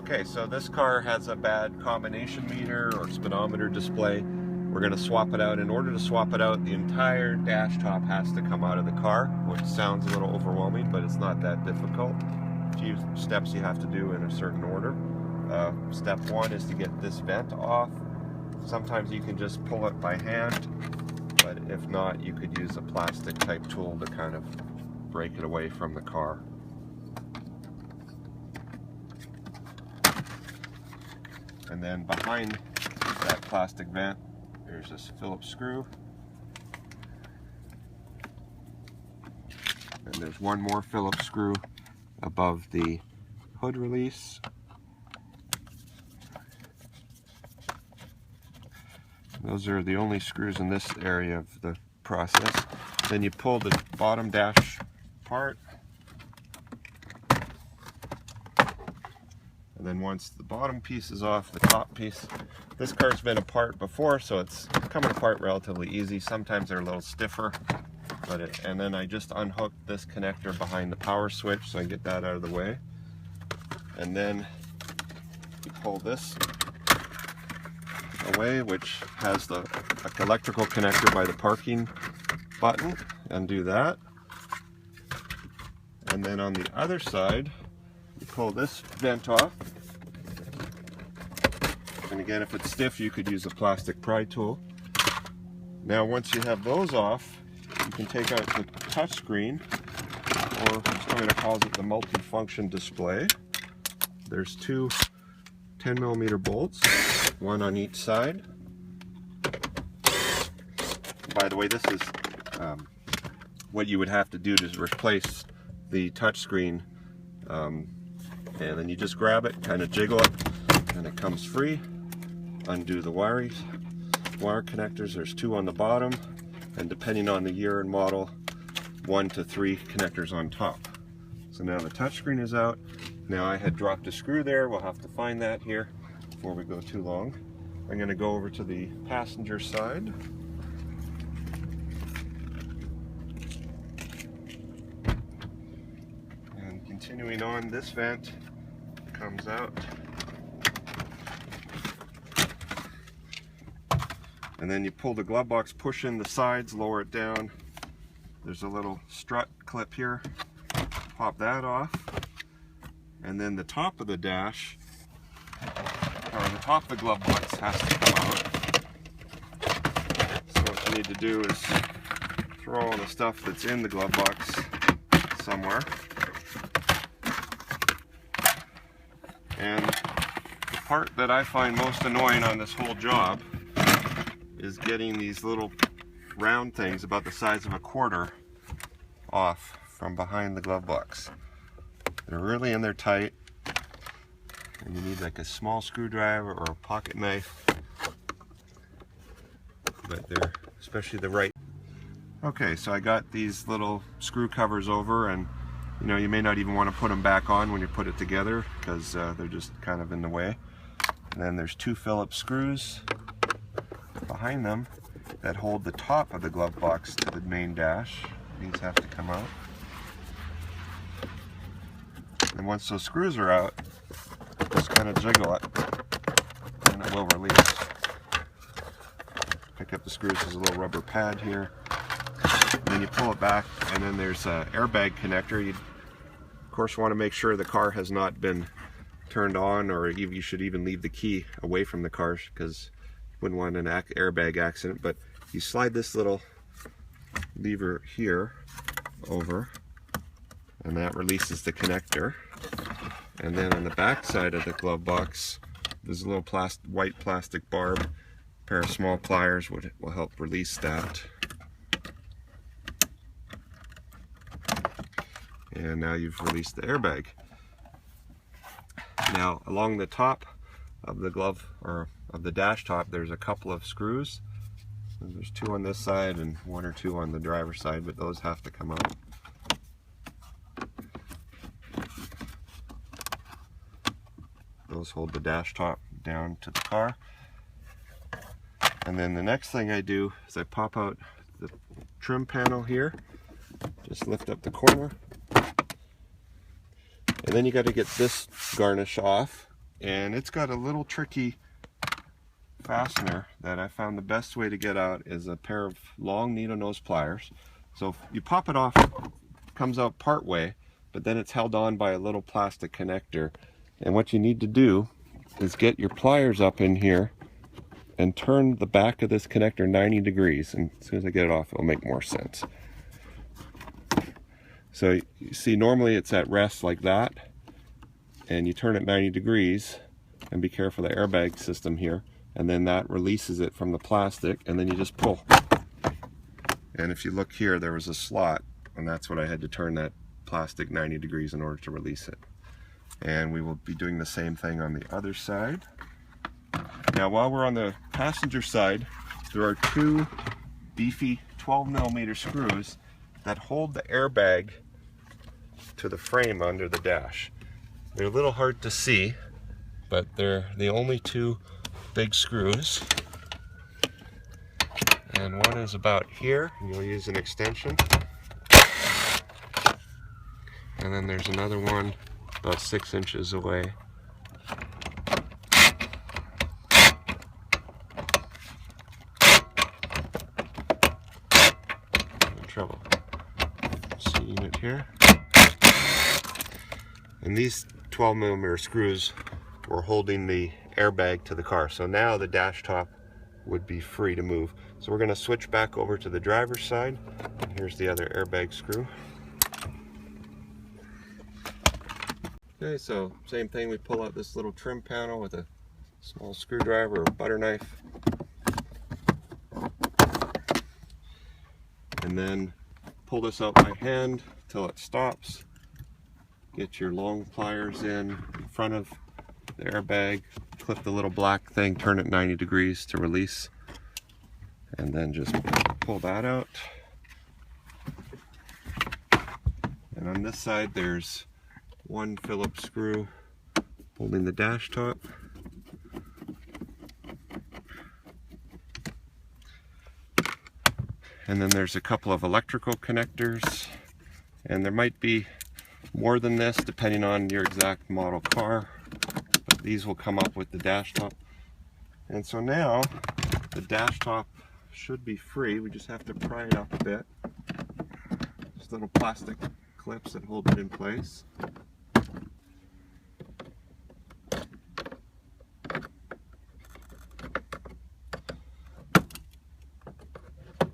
Okay, so this car has a bad combination meter or speedometer display. We're going to swap it out. In order to swap it out, the entire dash top has to come out of the car, which sounds a little overwhelming, but it's not that difficult. A few steps you have to do in a certain order. Step one is to get this vent off. Sometimes you can just pull it by hand, but if not, you could use a plastic type tool to kind of break it away from the car. And then behind that plastic vent, there's this Phillips screw. And there's one more Phillips screw above the hood release. Those are the only screws in this area of the process. Then you pull the bottom dash apart. And then once the bottom piece is off, the top piece, this car's been apart before, so it's coming apart relatively easy. Sometimes they're a little stiffer, and then I just unhook this connector behind the power switch so I get that out of the way. And then you pull this away, which has the electrical connector by the parking button. Undo that. And then on the other side, you pull this vent off. And again, if it's stiff, you could use a plastic pry tool. Now, once you have those off, you can take out the touch screen, or Toyota calls it the multi-function display. There's two 10mm bolts, one on each side. By the way, this is what you would have to do to replace the touch screen. And then you just grab it, kind of jiggle it, and it comes free. Undo the wire connectors. There's two on the bottom, and depending on the year and model, 1 to 3 connectors on top. So now the touchscreen is out. Now I had dropped a screw there. We'll have to find that here before we go too long. I'm going to go over to the passenger side. And continuing on, this vent comes out. And then you pull the glove box, push in the sides, lower it down. There's a little strut clip here. Pop that off. And then the top of the dash, or the top of the glove box, has to come out. So what you need to do is throw all the stuff that's in the glove box somewhere. And the part that I find most annoying on this whole job is getting these little round things about the size of a quarter off from behind the glove box. They're really in there tight, and you need like a small screwdriver or a pocket knife, but they're especially the right. Okay, so I got these little screw covers over, and you may not even want to put them back on when you put it together because they're just kind of in the way. And then there's two Phillips screws behind them that hold the top of the glove box to the main dash. These have to come out. And once those screws are out, just kind of jiggle it and it will release. Pick up the screws, there's a little rubber pad here. And then you pull it back, and then there's an airbag connector. You of course want to make sure the car has not been turned on, or you should even leave the key away from the car because wouldn't want an airbag accident. But you slide this little lever here over, and that releases the connector. And then on the back side of the glove box, there's a little white plastic barb. A pair of small pliers will help release that. And now you've released the airbag. Now along the top of the glove, or of the dash top, there's a couple of screws. There's two on this side and 1 or 2 on the driver's side, but those have to come out. Those hold the dash top down to the car. And then the next thing I do is I pop out the trim panel here, just lift up the corner, and then you got to get this garnish off. and it's got a little tricky fastener that I found the best way to get out is a pair of long needle nose pliers. So if you pop it off, it comes out part way, but then it's held on by a little plastic connector. And what you need to do is get your pliers up in here and turn the back of this connector 90 degrees. And as soon as I get it off, it'll make more sense. So you see, normally it's at rest like that, and you turn it 90 degrees, and be careful of the airbag system here, and then that releases it from the plastic, and then you just pull. And if you look here, there was a slot, and that's what I had to turn that plastic 90 degrees in order to release it. And we will be doing the same thing on the other side. Now while we're on the passenger side, there are two beefy 12mm screws that hold the airbag to the frame under the dash. They're a little hard to see, but they're the only two big screws. And one is about here, and you'll use an extension. And then there's another one about 6 inches away. No trouble seeing it here. And these 12mm screws were holding the airbag to the car. So now the dash top would be free to move. So we're going to switch back over to the driver's side. And here's the other airbag screw. Okay, so same thing, we pull out this little trim panel with a small screwdriver or butter knife. And then pull this out by hand till it stops. Get your long pliers in front of the airbag, clip the little black thing, turn it 90 degrees to release, and then just pull that out. And on this side there's one Phillips screw holding the dash top. And then there's a couple of electrical connectors, and there might be more than this depending on your exact model car, but these will come up with the dash top. And so now the dash top should be free. We just have to pry it up a bit. Just little plastic clips that hold it in place.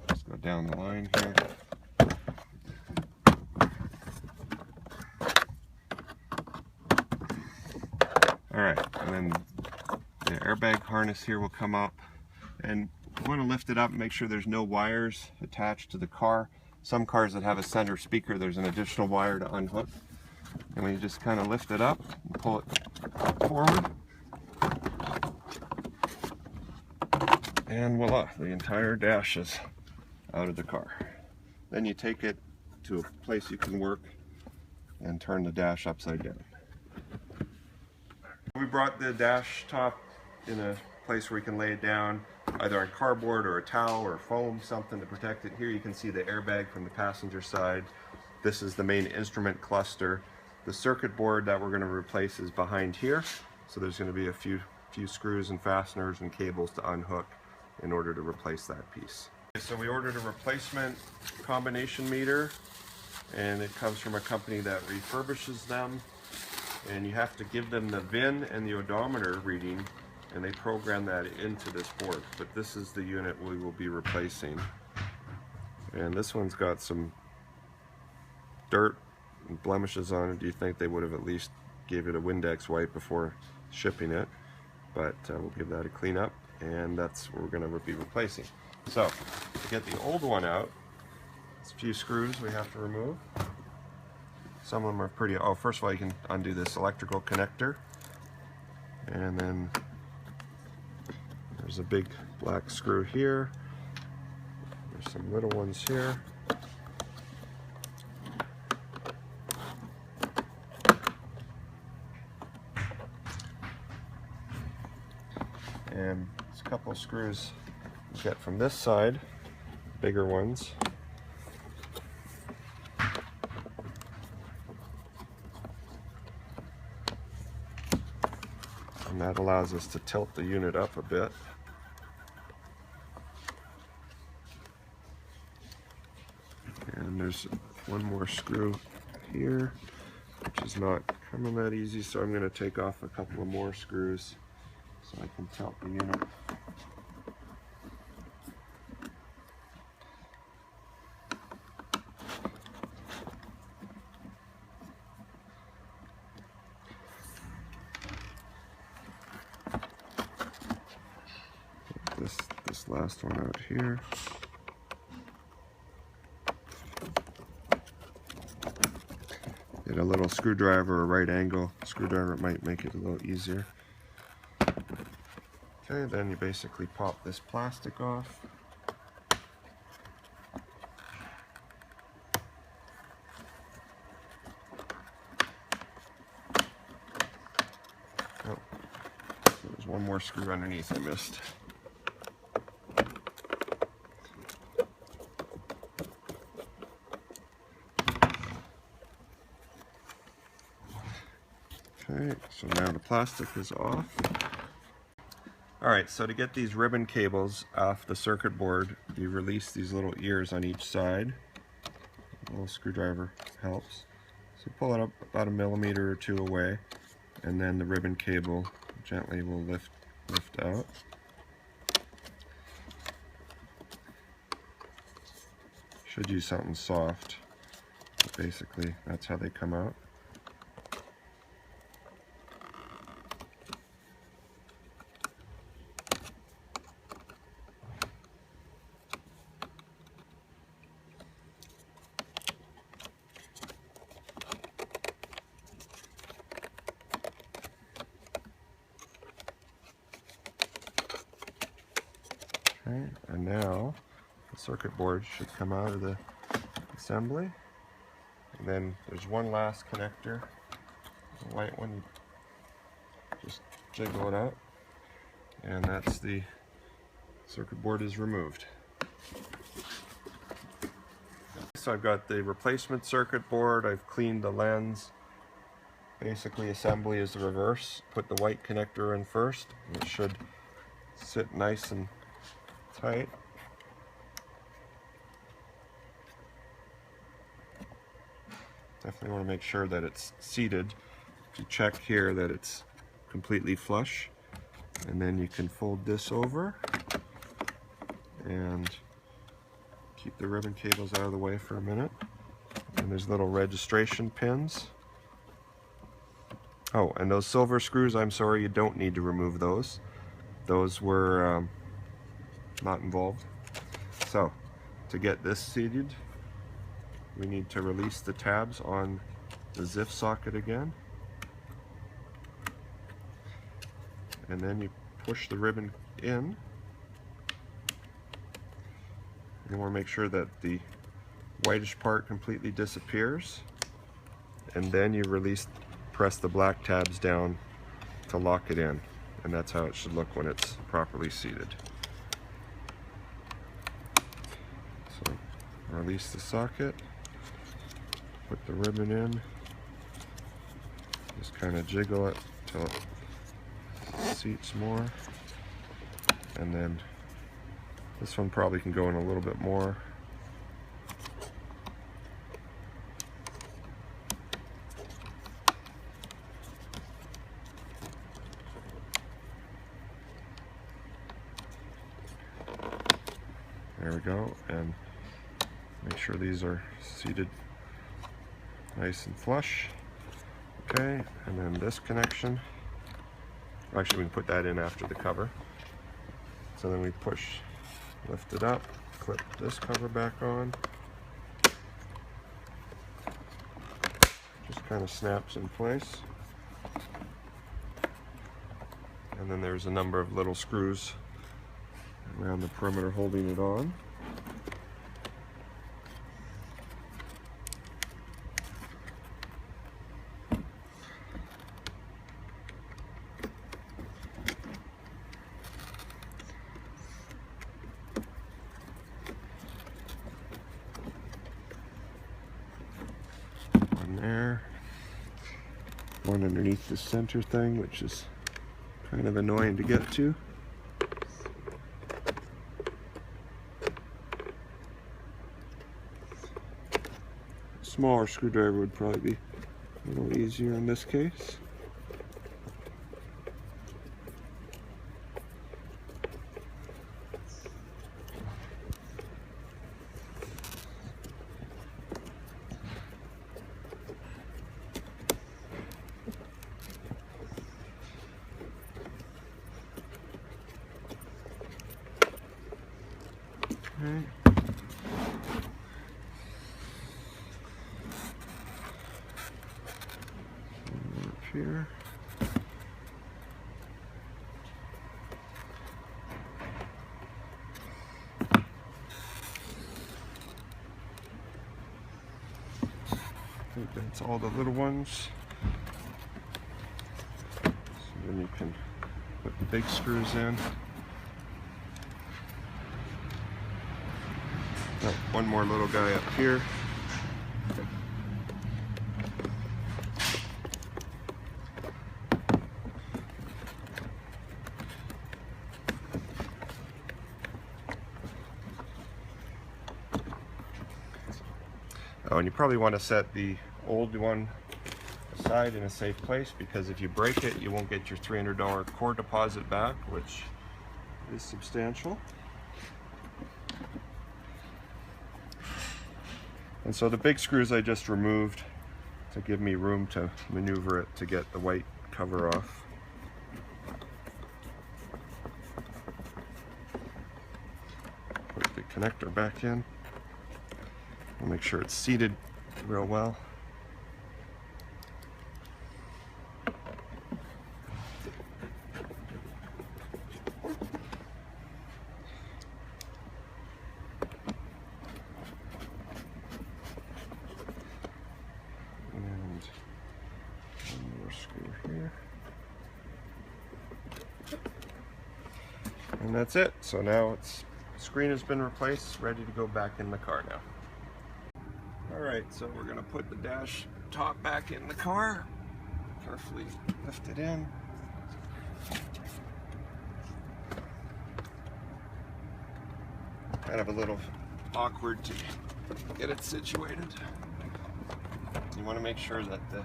Let's go down the line here. Alright, and then the airbag harness here will come up, and you want to lift it up and make sure there's no wires attached to the car. Some cars that have a center speaker, there's an additional wire to unhook. And we just kind of lift it up and pull it forward. And voila, the entire dash is out of the car. Then you take it to a place you can work and turn the dash upside down. We brought the dash top in a place where you can lay it down, either on cardboard or a towel or foam, something to protect it. Here you can see the airbag from the passenger side. This is the main instrument cluster. The circuit board that we're going to replace is behind here. So there's going to be a few screws and fasteners and cables to unhook in order to replace that piece. So we ordered a replacement combination meter, and it comes from a company that refurbishes them. And you have to give them the VIN and the odometer reading, and they program that into this board. But this is the unit we will be replacing. And this one's got some dirt and blemishes on it. Do you think they would have at least gave it a Windex wipe before shipping it? But we'll give that a clean up, and that's what we're going to be replacing. So to get the old one out, there's a few screws we have to remove. Some of them are pretty, oh, first of all you can undo this electrical connector, and then there's a big black screw here, there's some little ones here, and there's a couple of screws you get from this side, bigger ones. And that allows us to tilt the unit up a bit. And there's one more screw here, which is not coming that easy, so I'm going to take off a couple of more screws so I can tilt the unit. This last one out here. Get a little screwdriver or right angle screwdriver, it might make it a little easier. Okay, then you basically pop this plastic off. Oh, there's one more screw underneath I missed. Okay, so now the plastic is off. Alright, so to get these ribbon cables off the circuit board, you release these little ears on each side. A little screwdriver helps. So pull it up about 1 millimeter or 2 away, and then the ribbon cable gently will lift out. Should use something soft, but basically that's how they come out. Okay, and now the circuit board should come out of the assembly. And then there's one last connector, the white one. You just jiggle it out, and that's the circuit board is removed. So I've got the replacement circuit board, I've cleaned the lens. Basically assembly is the reverse. Put the white connector in first, and it should sit nice and tight. Definitely want to make sure that it's seated. To check here that it's completely flush, and then you can fold this over and keep the ribbon cables out of the way for a minute. And there's little registration pins. Oh, and those silver screws, I'm sorry, you don't need to remove those. Those were not involved. So, to get this seated, we need to release the tabs on the ZIF socket again. And then you push the ribbon in. You want to make sure that the whitish part completely disappears. And then you press the black tabs down to lock it in. And that's how it should look when it's properly seated. So, release the socket. Put the ribbon in, just kind of jiggle it till it seats more, and then this one probably can go in a little bit more. There we go, and make sure these are seated nice and flush. Okay, and then this connection, actually we can put that in after the cover. So then we lift it up, clip this cover back on. Just kind of snaps in place. And then there's a number of little screws around the perimeter holding it on. One there, one underneath the center thing, which is Kind of annoying to get to. Smaller screwdriver would probably be a little easier in this case. Okay. Up here. I think that's all the little ones. So then you can put the big screws in. Oh, one more little guy up here. Oh, and you probably want to set the old one aside in a safe place, because if you break it, you won't get your $300 core deposit back, which is substantial. And so the big screws I just removed to give me room to maneuver it to get the white cover off. Put the connector back in. I'll make sure it's seated real well. And one more screw here. And that's it. So now the screen has been replaced, ready to go back in the car now. Alright, so we're going to put the dash top back in the car. Carefully lift it in. Kind of a little awkward to get it situated. You want to make sure that the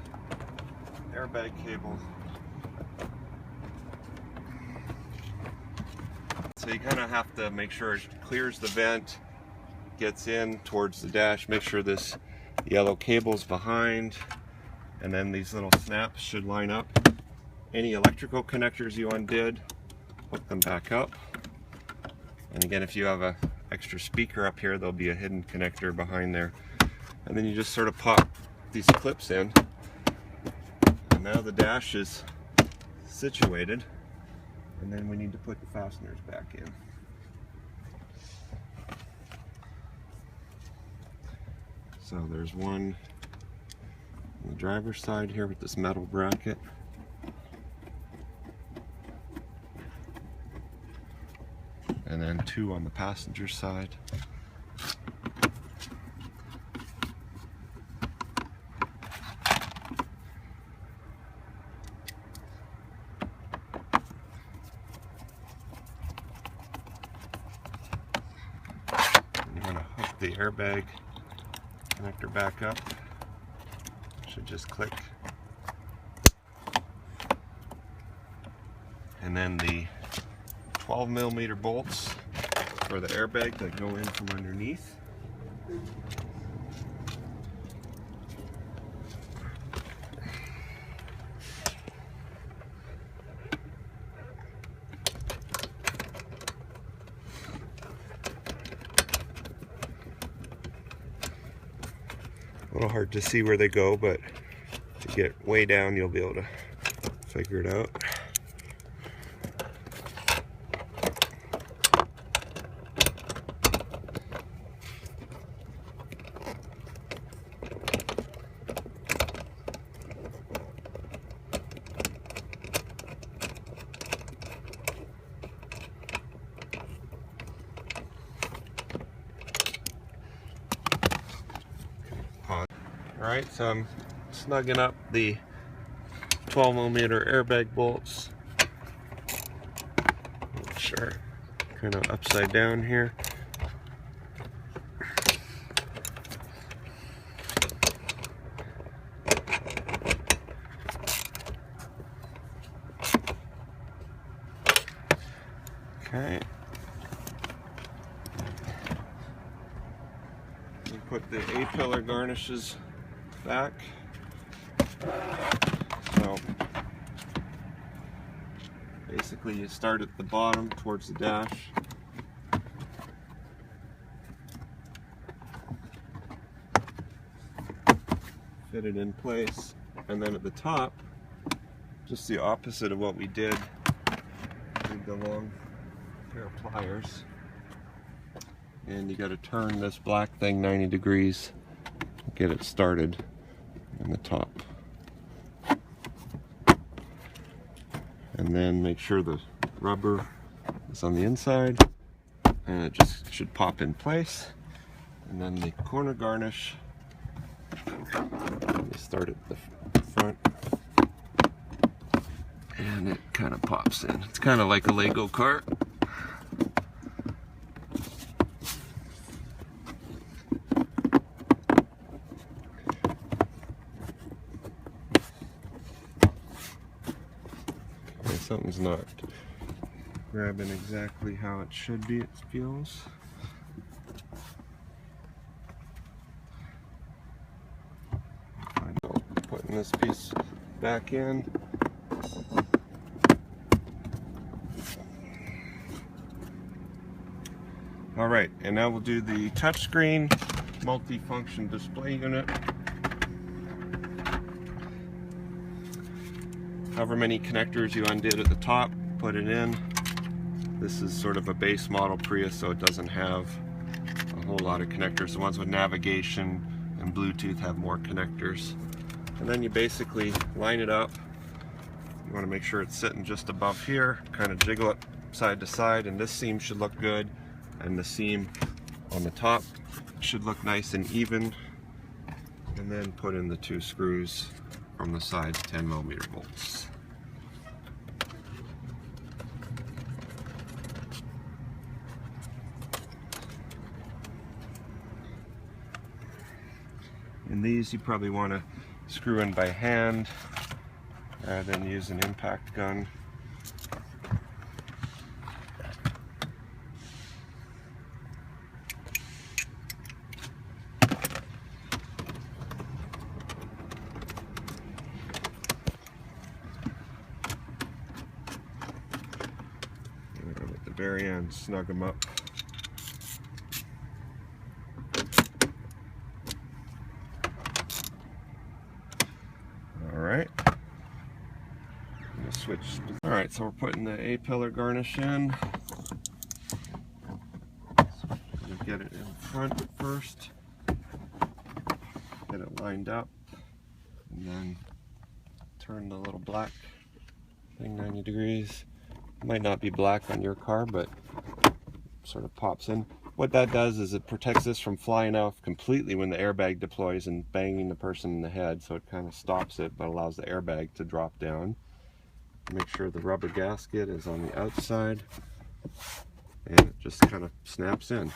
airbag cable, so you kind of have to make sure it clears the vent, gets in towards the dash, make sure this yellow cable's behind, and then these little snaps should line up. Any electrical connectors you undid, hook them back up. And again, if you have an extra speaker up here, there'll be a hidden connector behind there. And then you just sort of pop these clips in, and now the dash is situated, and then we need to put the fasteners back in. So there's one on the driver's side here with this metal bracket. And then two on the passenger side. I'm going to hook the airbag connector back up. Should just click. And then the 12mm bolts for the airbag that go in from underneath. A little hard to see where they go, but if you get way down, you'll be able to figure it out. Alright, so I'm snugging up the 12mm airbag bolts Sure, kind of upside down here. Okay. We put the A-pillar garnishes back. So basically you start at the bottom towards the dash. Fit it in place, and then at the top, just the opposite of what we did. Leave the long pair of pliers, and you got to turn this black thing 90 degrees, get it started in the top, and then make sure the rubber is on the inside, and it just should pop in place. And then the corner garnish, you start at the front, and it kind of pops in. It's kind of like a Lego cart. Okay, something's not grabbing exactly how it should be, it feels. Putting this piece back in. All right, and now we'll do the touchscreen multi-function display unit. However many connectors you undid at the top, put it in. This is sort of a base model Prius, so it doesn't have a whole lot of connectors. The ones with navigation and Bluetooth have more connectors. And then you basically line it up. You want to make sure it's sitting just above here, kind of jiggle it side to side, and this seam should look good, and the seam on the top should look nice and even. And then put in the 2 screws from the sides, 10mm bolts. And these you probably want to screw in by hand rather than use an impact gun. At the very end, snug them up. Alright, switch. Alright, so we're putting the A-pillar garnish in. So I'm going to get it in front first, get it lined up, and then turn the little black thing 90 degrees. It might not be black on your car, but sort of pops in. What that does is it protects this from flying off completely when the airbag deploys and banging the person in the head, so it kind of stops it but allows the airbag to drop down. Make sure the rubber gasket is on the outside, and it just kind of snaps in.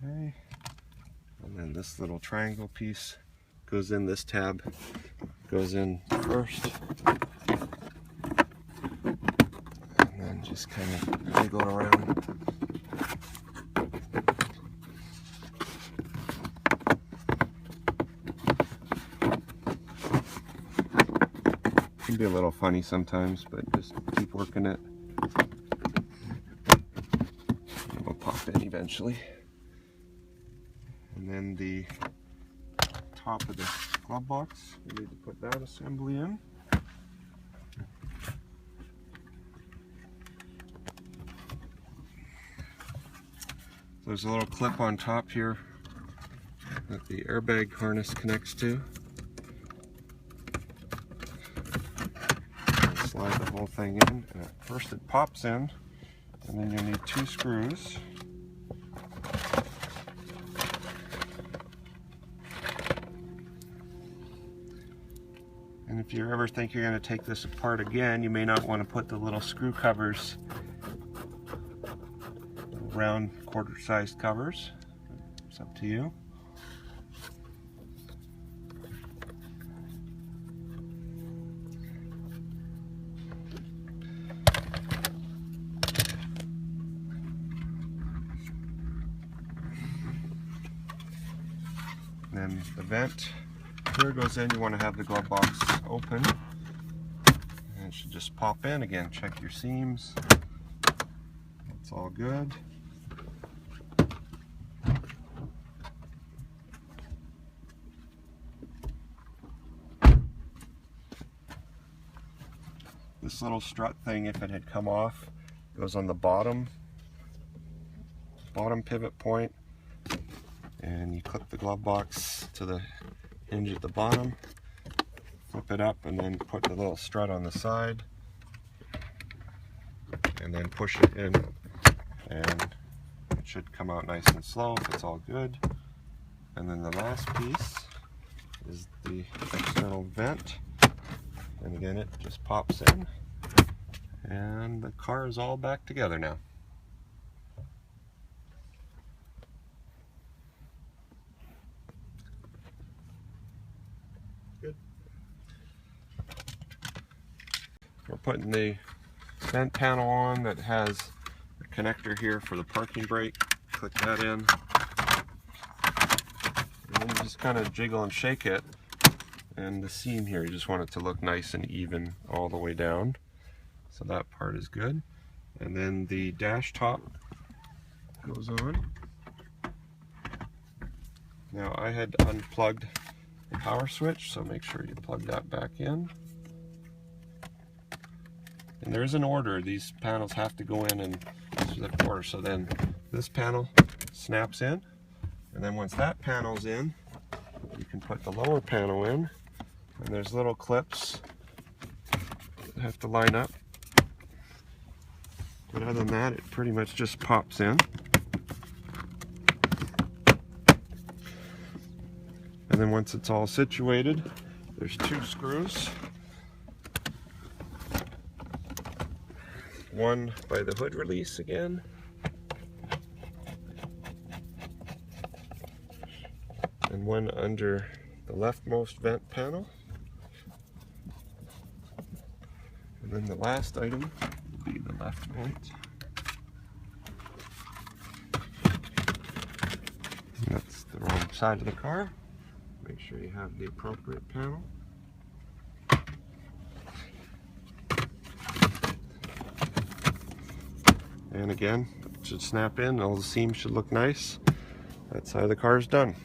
Okay, and then this little triangle piece goes in, this tab goes in first. Just kind of wiggle around. Can be a little funny sometimes, but just keep working it. It will pop in eventually. And then the top of the glove box, we need to put that assembly in. There's a little clip on top here that the airbag harness connects to. And slide the whole thing in, and at first it pops in, and then you need 2 screws. And if you ever think you're going to take this apart again, you may not want to put the little screw covers, round quarter-sized covers. It's up to you. Then the vent here goes in. You want to have the glove box open, and it should just pop in again. Check your seams. It's all good. This little strut thing, if it had come off, goes on the bottom pivot point, and you clip the glove box to the hinge at the bottom, flip it up, and then put the little strut on the side, and then push it in, and it should come out nice and slow if it's all good. And then the last piece is the external vent, and again it just pops in, and the car is all back together now. Good. We're putting the vent panel on that has a connector here for the parking brake. Click that in, and then you just kind of jiggle and shake it, and the seam here, you just want it to look nice and even all the way down. So that part is good. And then the dash top goes on. Now I had unplugged the power switch, so make sure you plug that back in. And there is an order. These panels have to go in and the order. So then this panel snaps in, and then once that panel's in, you can put the lower panel in, and there's little clips that have to line up. But other than that, it pretty much just pops in. And then once it's all situated, there's two screws. One by the hood release again, and one under the leftmost vent panel. And then the last item will be the left vent. And that's the wrong side of the car. Make sure you have the appropriate panel. And again, it should snap in, all the seams should look nice. That side of the car is done.